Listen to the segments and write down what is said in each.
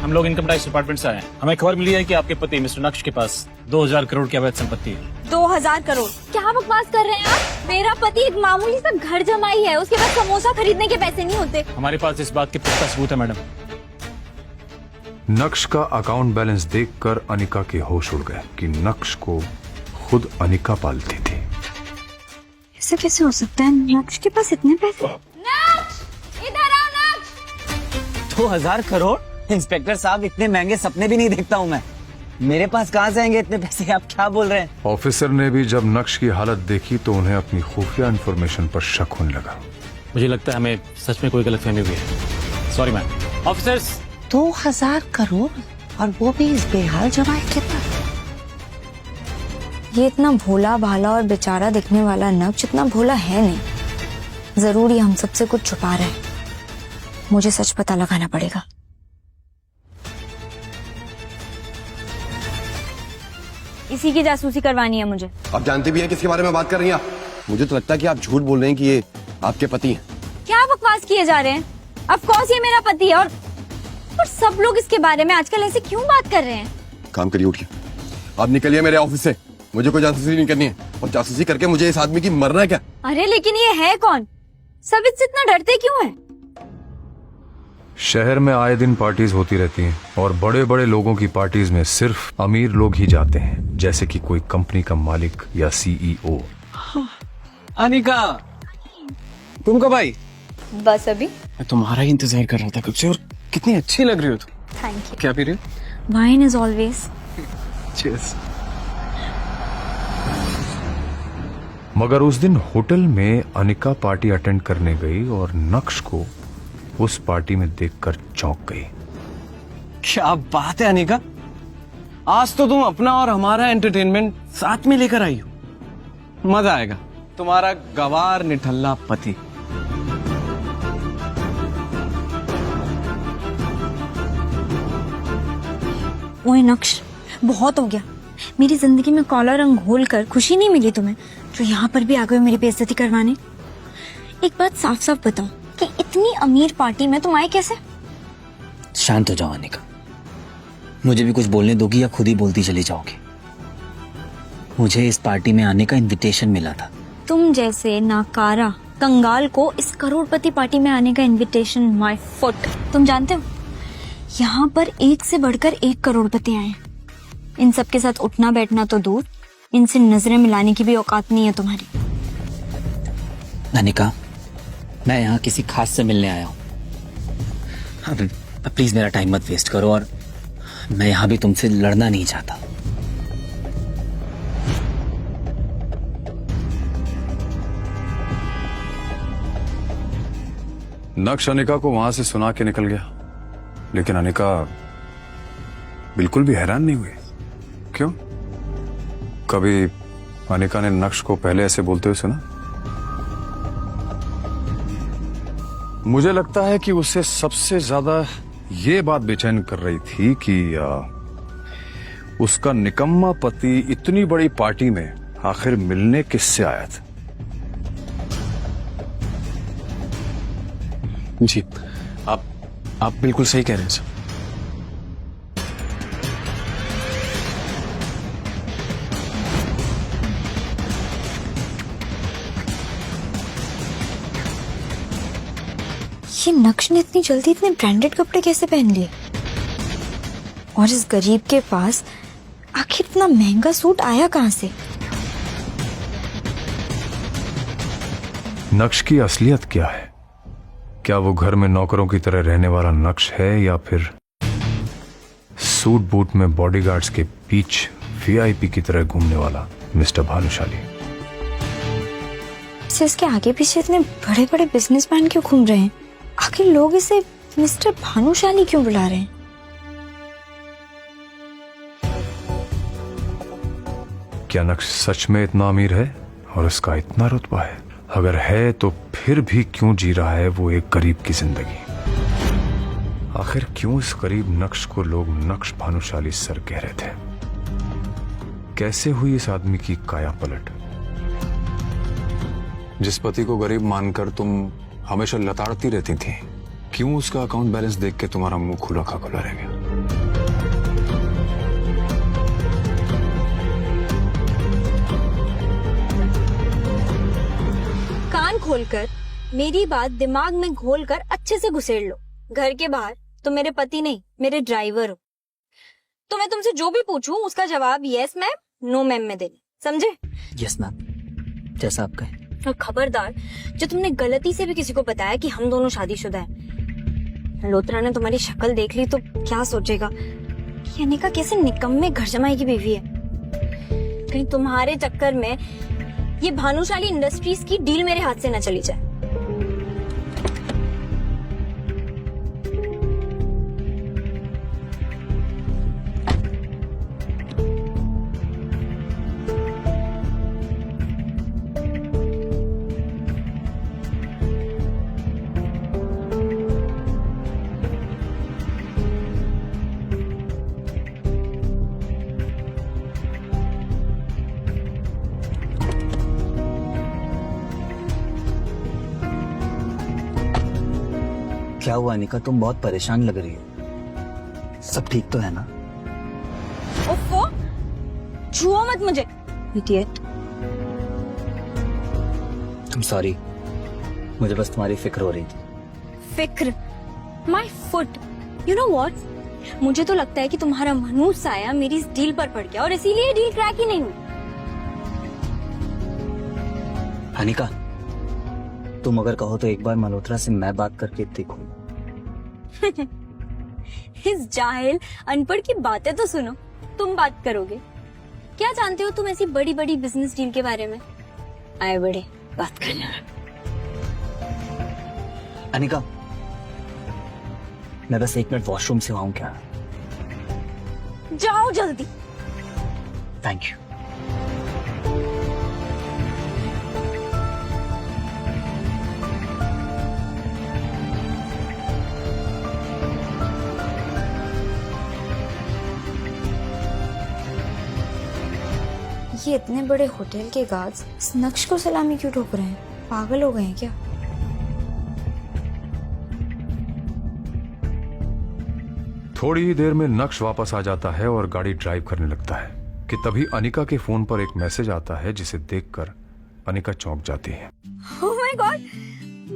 हम लोग income tax department से आए हैं। हमें खबर मिली है कि आपके पति मिस्टर नक्श के पास 2000 करोड़ की अवैध संपत्ति है। 2000 करोड़? क्या बकवास कर रहे हैं आप? मेरा पति एक मामूली सा घर जमाई है, उसके पास समोसा खरीदने के पैसे नहीं होते। हमारे पास इस बात के पुख्ता सबूत है मैडम। नक्श का अकाउंट बैलेंस देखकर अनिका के होश उड़ गए कि नक्श को खुद अनिका पालती थी। ऐसे कैसे हो सकता है? नक्श के पास इतने पैसे? नक्श, इधर आओ नक्श। 2000 करोड़? इंस्पेक्टर साहब, इतने महंगे सपने भी नहीं देखता हूँ मैं। मेरे पास कहाँ से आएंगे इतने पैसे? आप क्या बोल रहे हैं? ऑफिसर ने भी जब नक्श की हालत देखी तो उन्हें अपनी खुफिया इंफॉर्मेशन पर शक होने लगा। मुझे लगता है हमें सच में कोई गलतफहमी हुई है। Sorry ma'am. ऑफिसर्स, 2000 करोड़ और वो भी इस बेहाल जमाई के पास? ये इतना भोला भाला और बेचारा दिखने वाला नक्श इतना भोला है नहीं। जरूर ये हम सबसे कुछ छुपा रहा है। मुझे सच पता लगाना पड़ेगा। इसी की जासूसी करवानी है मुझे। आप जानते भी हैं किसके बारे में बात कर रही हैं आप? मुझे तो लगता है कि आप झूठ बोल रहे हैं कि ये आपके पति हैं। क्या बकवास किए जा रहे हैं? ऑफ कोर्स ये मेरा पति है और सब लोग इसके बारे में आजकल ऐसे क्यों बात कर रहे हैं? काम करिए, उठिए। आप निकलिए मेरे ऑफिस से। मुझे कोई जासूसी नहीं करनी है। और जासूसी करके मुझे इस आदमी की मरना है क्या? अरे लेकिन ये है कौन? सब इससे इतना डरते क्यों हैं? शहर में आए दिन पार्टीज होती रहती हैं और बड़े बड़े लोगों की पार्टीज में सिर्फ अमीर लोग ही जाते हैं, जैसे कि कोई कंपनी का मालिक या सीईओ। अनिका, तुम कब आई? बस अभी। मैं तुम्हारा ही इंतजार कर रहा था कब से। और कितनी अच्छी लग रही हो तुम। Thank you. क्या पी रही हो? Wine is always. चीयर्स। मगर उस दिन होटल में अनिका पार्टी अटेंड करने गई और नक्श को उस पार्टी में देखकर चौंक गई। क्या बात है अनिका, आज तो तुम अपना और हमारा एंटरटेनमेंट साथ में लेकर आई हो। मजा आएगा। तुम्हारा गवार निठल्ला पति। ओए नक्श, बहुत हो गया। मेरी जिंदगी में काला रंग घोल कर खुशी नहीं मिली तुम्हें, जो यहाँ पर भी आ गए मेरी बेइज्जती करवाने। एक बात साफ साफ बताओ कि इतनी अमीर पार्टी में तुम आए कैसे? शांत हो जाओ अनिका, मुझे भी कुछ बोलने दोगी या खुद ही बोलती चली जाओगी? मुझे इस पार्टी में आने का इनविटेशन मिला था। तुम जैसे नाकारा कंगाल को इस करोड़पति पार्टी में आने का इनविटेशन माय फुट। तुम जानते हो यहाँ पर एक से बढ़कर एक करोड़पति आए। इन सब के साथ उठना बैठना तो दूर, इनसे नजरें मिलाने की भी औकात नहीं है तुम्हारी। अनिका, मैं यहाँ किसी खास से मिलने आया हूँ। अब प्लीज मेरा टाइम मत वेस्ट करो, और मैं यहाँ भी तुमसे लड़ना नहीं चाहता। नक्श अनिका को वहां से सुना के निकल गया, लेकिन अनिका बिल्कुल भी हैरान नहीं हुई। क्यों? कभी अनिका ने नक्श को पहले ऐसे बोलते हुए सुना? मुझे लगता है कि उसे सबसे ज्यादा ये बात बेचैन कर रही थी कि उसका निकम्मा पति इतनी बड़ी पार्टी में आखिर मिलने किससे आया था। जी, आप बिल्कुल सही कह रहे हैं सर। ये नक्श ने इतनी जल्दी इतने ब्रांडेड कपड़े कैसे पहन लिए? और इस गरीब के पास आखिर इतना महंगा सूट आया कहां से? नक्श की असलियत क्या है? क्या वो घर में नौकरों की तरह रहने वाला नक्श है, या फिर सूट बूट में बॉडीगार्ड्स के बीच वीआईपी की तरह घूमने वाला मिस्टर भानुशाली? इसके आगे पीछे इतने बड़े बड़े बिजनेसमैन क्यों घूम रहे हैं? आखिर लोग इसे मिस्टर भानुशाली क्यों बुला रहे हैं? क्या नक्श सच में इतना अमीर है और उसका इतना रुतबा है? अगर है तो फिर भी क्यों जी रहा है वो एक गरीब की जिंदगी? आखिर क्यों इस गरीब नक्श को लोग नक्श भानुशाली सर कह रहे थे? कैसे हुई इस आदमी की काया पलट? जिस पति को गरीब मानकर तुम हमेशा लताड़ती रहती थी, क्यों उसका अकाउंट बैलेंस देख के तुम्हारा मुंह खुला खा खुला रह गया? खोलकर मेरी बात दिमाग में घोलकर अच्छे से घुसेड़ लो। घर के बाहर तो मेरे पति नहीं, मेरे ड्राइवर हो। तो मैं तुमसे जो भी पूछूं उसका जवाब यस मैम, नो मैम में देना, समझे? यस मैम, जैसा आप कहें। और खबरदार, जो तुमने गलती से भी किसी को बताया कि हम दोनों शादीशुदा हैं, मल्होत्रा ने तुम्हारी शक्ल देख ली तो क्या सोचेगा कि अनिका कैसे निकम्मे घर जमाई की बीवी है। कहीं तुम्हारे चक्कर में ये भानुशाली इंडस्ट्रीज की डील मेरे हाथ से न चली जाए। क्या हुआ अनिका, तुम बहुत परेशान लग रही हो। सब ठीक तो है ना? ओफो, छुओ मत मुझे, इडियट। तुम सॉरी, मुझे बस तुम्हारी फिक्र हो रही थी। फिक्र? My foot, you know what, मुझे तो लगता है कि तुम्हारा मनूस साया मेरी इस डील पर पड़ गया और इसीलिए डील क्रैक ही नहीं हुई। अनिका, तुम अगर कहो तो एक बार मल्होत्रा से मैं बात करके देखूं। इस जाहिल अनपढ़ की बातें तो सुनो, तुम बात करोगे? क्या जानते हो तुम ऐसी बड़ी बड़ी बिजनेस डील के बारे में? आए बड़े बात करना। अनिका, मैं बस 1 मिनट वॉशरूम से आऊं क्या? जाओ जल्दी। Thank you. ये इतने बड़े होटल के गार्ड्स इस नक्श को सलामी क्यों ठोक रहे हैं? पागल हो गए हैं क्या? थोड़ी ही देर में नक्श वापस आ जाता है और गाड़ी ड्राइव करने लगता है कि तभी अनिका के फोन पर एक मैसेज आता है जिसे देखकर अनिका चौंक जाती है। Oh my God,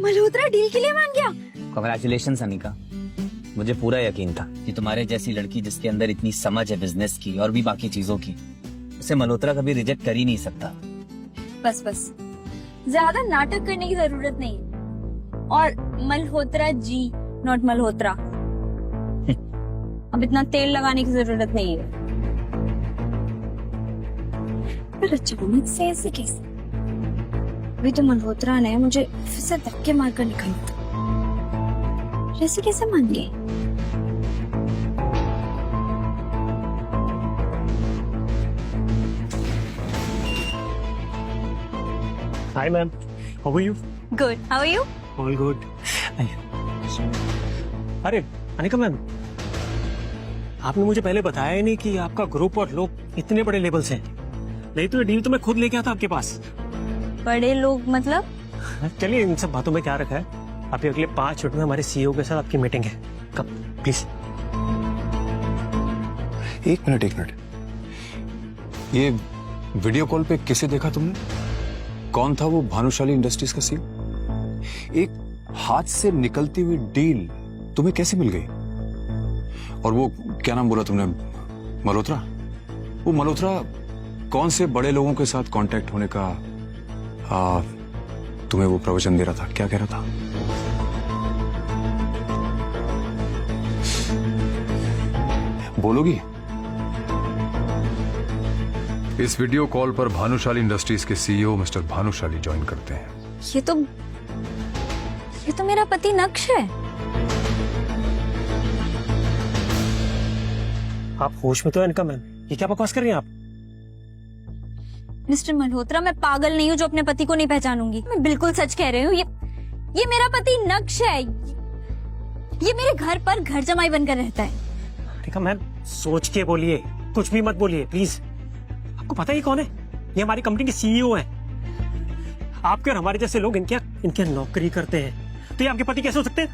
Malhotra deal के लिए मान गया। कांग्रेचुलेशंस अनिका, मुझे पूरा यकीन था कि तुम्हारे जैसी लड़की जिसके अंदर इतनी समझ है बिजनेस की और भी बाकी चीजों की, उसे मल्होत्रा कभी रिजेक्ट कर ही नहीं सकता। बस बस, ज्यादा नाटक करने की जरूरत नहीं है। और मल्होत्रा जी, नॉट मल्होत्रा। अब इतना तेल लगाने की जरूरत नहीं है। पर अचानक से ऐसे कैसे? अभी तो मल्होत्रा ने मुझे फिर से धक्के मारकर निकाला था, ऐसे कैसे मान गए? Hi ma'am, how are you? Good, how are you? All good. अरे अनिका मैम, आपने मुझे पहले बताया ही नहीं कि आपका ग्रुप और लोग इतने बड़े लेवल्स हैं। नहीं तो ये डील तो मैं खुद लेके आता आपके पास। बड़े लोग मतलब? चलिए इन सब बातों में क्या रखा है। अभी अगले 5 मिनट में हमारे सीईओ के साथ आपकी मीटिंग है। कब? प्लीज। एक मिनट, ये वीडियो कॉल पे किसे देखा तुमने? कौन था वो भानुशाली इंडस्ट्रीज का सीईओ? एक हाथ से निकलती हुई डील तुम्हें कैसे मिल गई? और वो क्या नाम बोला तुमने, मल्होत्रा? वो मल्होत्रा कौन से बड़े लोगों के साथ कांटेक्ट होने का तुम्हें वो प्रवचन दे रहा था? क्या कह रहा था? बोलोगी? इस वीडियो कॉल पर भानुशाली इंडस्ट्रीज के सीईओ मिस्टर भानुशाली ज्वाइन करते हैं। ये तो मेरा पति नक्श है। आप होश में तो है अनिका मैम, ये क्या बकवास कर रही हैं आप? मिस्टर मल्होत्रा, मैं पागल नहीं हूँ जो अपने पति को नहीं पहचानूंगी। मैं बिल्कुल सच कह रही हूँ। ये मेरा पति नक्श है। ये मेरे घर पर घर जमाई बनकर रहता है। अनिका मैम, सोच के बोलिए, कुछ भी मत बोलिए प्लीज। आपको पता ही कौन है? ये हमारी कंपनी के सीईओ हैं। आपके और हमारे जैसे लोग इनके नौकरी करते हैं, तो ये आपके पति कैसे हो सकते हैं?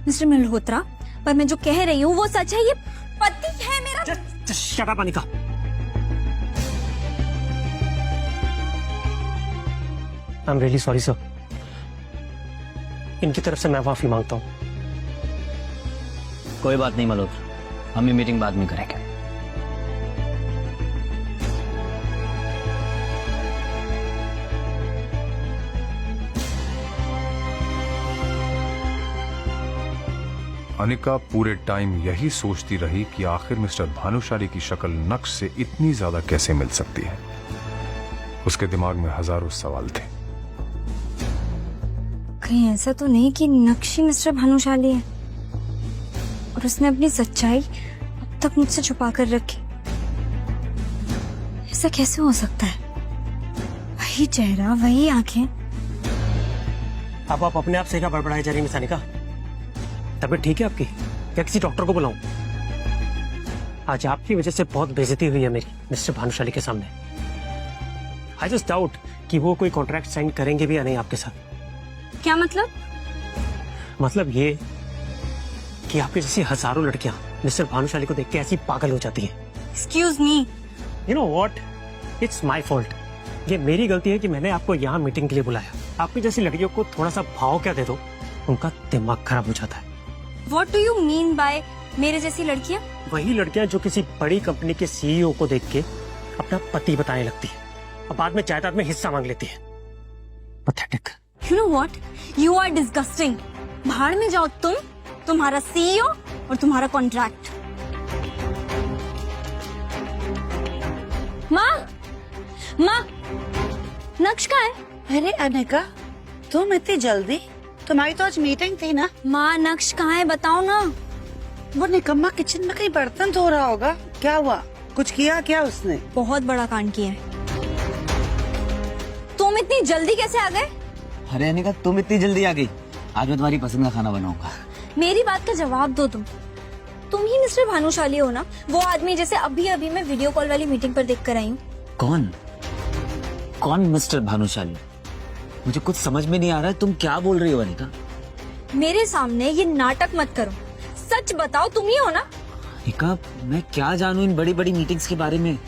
मिस्टर मल्होत्रा, पर मैं जो कह रही हूँ वो सच है। ये पति है मेरा। Just shut up, Anika. I'm really sorry, sir. इनकी तरफ से मैं माफी मांगता हूँ। कोई बात नहीं मल्होत्रा, हम ये मीटिंग बाद में करेंगे। अनिका पूरे टाइम यही सोचती रही कि आखिर मिस्टर भानुशाली की शक्ल नक्श से इतनी ज्यादा कैसे मिल सकती है। उसके दिमाग में हजारों सवाल थे। कहीं ऐसा तो नहीं कि नक्शी मिस्टर भानुशाली है और उसने अपनी सच्चाई अब तक मुझसे छुपा कर रखी। ऐसा कैसे हो सकता है? वही चेहरा, वही आंखें। अब आप अपने आप से क्या बड़बड़ाई जा रही मिस अनिका? तबीयत ठीक है आपकी? या किसी डॉक्टर को बुलाऊं? आज आपकी वजह से बहुत बेइज्जती हुई है मेरी मिस्टर भानुशाली के सामने। आई जस्ट डाउट कि वो कोई कॉन्ट्रैक्ट साइन करेंगे भी या नहीं आपके साथ। क्या मतलब? मतलब ये कि आपके जैसी हजारों लड़कियां मिस्टर भानुशाली को देख के ऐसी पागल हो जाती हैं। Excuse me. You know what, it's my fault. ये मेरी गलती है कि मैंने आपको यहाँ मीटिंग के लिए बुलाया। आपकी जैसी लड़कियों को थोड़ा सा भाव क्या दे दो, उनका दिमाग खराब हो जाता है। What do you mean by मेरे जैसी लड़कियां? वही लड़कियां जो किसी बड़ी कंपनी के सीईओ को देख के अपना पति बताने लगती है और बाद में जायदाद में हिस्सा मांग लेती है। Pathetic. You know what? You are disgusting. भाड़ में जाओ तुम, तुम्हारा सीईओ और तुम्हारा कॉन्ट्रैक्ट। माँ, माँ, नक्श कहाँ है? अरे अनिका, तुम इतनी जल्दी? तुम्हारी तो आज मीटिंग थी ना। माँ, नक्श कहाँ है बताओ ना। वो निकम्मा किचन में कहीं बर्तन धो रहा होगा। क्या हुआ? कुछ किया क्या उसने? बहुत बड़ा कांड किया है। तुम इतनी जल्दी कैसे आ गए? अरे अनिका, तुम इतनी जल्दी आ गई? आज मैं तुम्हारी पसंद का खाना बनाऊंगा। मेरी बात का जवाब दो तुम ही मिस्टर भानुशाली हो ना? वो आदमी जैसे अभी अभी मैं वीडियो कॉल वाली मीटिंग पर देख कर आई हूँ। कौन मिस्टर भानुशाली? मुझे कुछ समझ में नहीं आ रहा है, तुम क्या बोल रही हो अनिका? मेरे सामने ये नाटक मत करो, सच बताओ तुम ही हो ना? अनिका, मैं क्या जानूं इन बड़ी बड़ी मीटिंग्स के बारे में?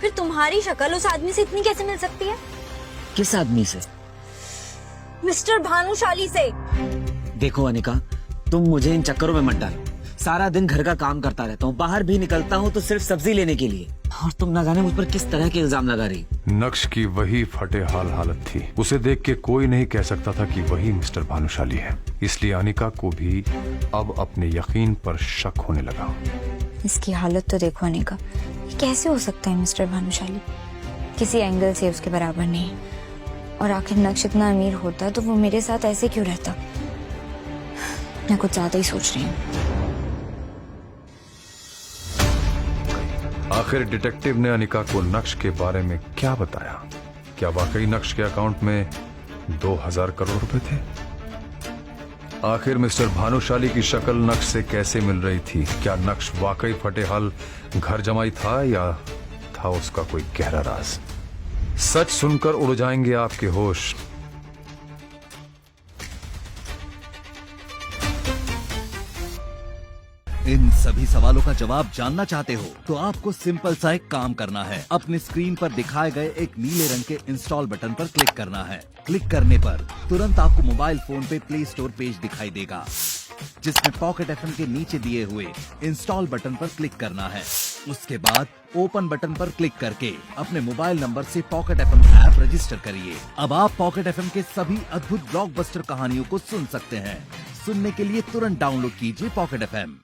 फिर तुम्हारी शक्ल उस आदमी से इतनी कैसे मिल सकती है? किस आदमी से? मिस्टर भानुशाली से। देखो अनिका, तुम मुझे इन चक्करों में मत डालो। सारा दिन घर का काम करता रहता हूँ, बाहर भी निकलता हूँ तो सिर्फ सब्जी लेने के लिए, और तुम ना जाने मुझ पर किस तरह के इल्जाम लगा रही। नक्श की वही फटे हालत थी। उसे देख के कोई नहीं कह सकता था कि वही मिस्टर भानुशाली है। इसलिए अनिका को भी अब अपने यकीन पर शक होने लगा। इसकी हालत तो देखो अनिका, ये कैसे हो सकता है मिस्टर भानुशाली? किसी एंगल से उसके बराबर नहीं। और आखिर नक्श इतना अमीर होता तो वो मेरे साथ ऐसे क्यों रहता? मैं कुछ ज्यादा ही सोच रही हूँ। आखिर डिटेक्टिव ने अनिका को नक्श के बारे में क्या बताया? क्या वाकई नक्श के अकाउंट में 2000 करोड़ रुपए थे? आखिर मिस्टर भानुशाली की शक्ल नक्श से कैसे मिल रही थी? क्या नक्श वाकई फटेहाल घर जमाई था या था उसका कोई गहरा राज? सच सुनकर उड़ जाएंगे आपके होश। इन सभी सवालों का जवाब जानना चाहते हो तो आपको सिंपल सा एक काम करना है। अपने स्क्रीन पर दिखाए गए एक नीले रंग के इंस्टॉल बटन पर क्लिक करना है। क्लिक करने पर तुरंत आपको मोबाइल फोन पे प्ले स्टोर पेज दिखाई देगा, जिसमें पॉकेट एफएम के नीचे दिए हुए इंस्टॉल बटन पर क्लिक करना है। उसके बाद ओपन बटन पर क्लिक करके अपने मोबाइल नंबर से पॉकेट एफएम ऐप रजिस्टर करिए। अब आप पॉकेट एफएम के सभी अद्भुत ब्लॉकबस्टर कहानियों को सुन सकते हैं। सुनने के लिए तुरंत डाउनलोड कीजिए पॉकेट एफएम।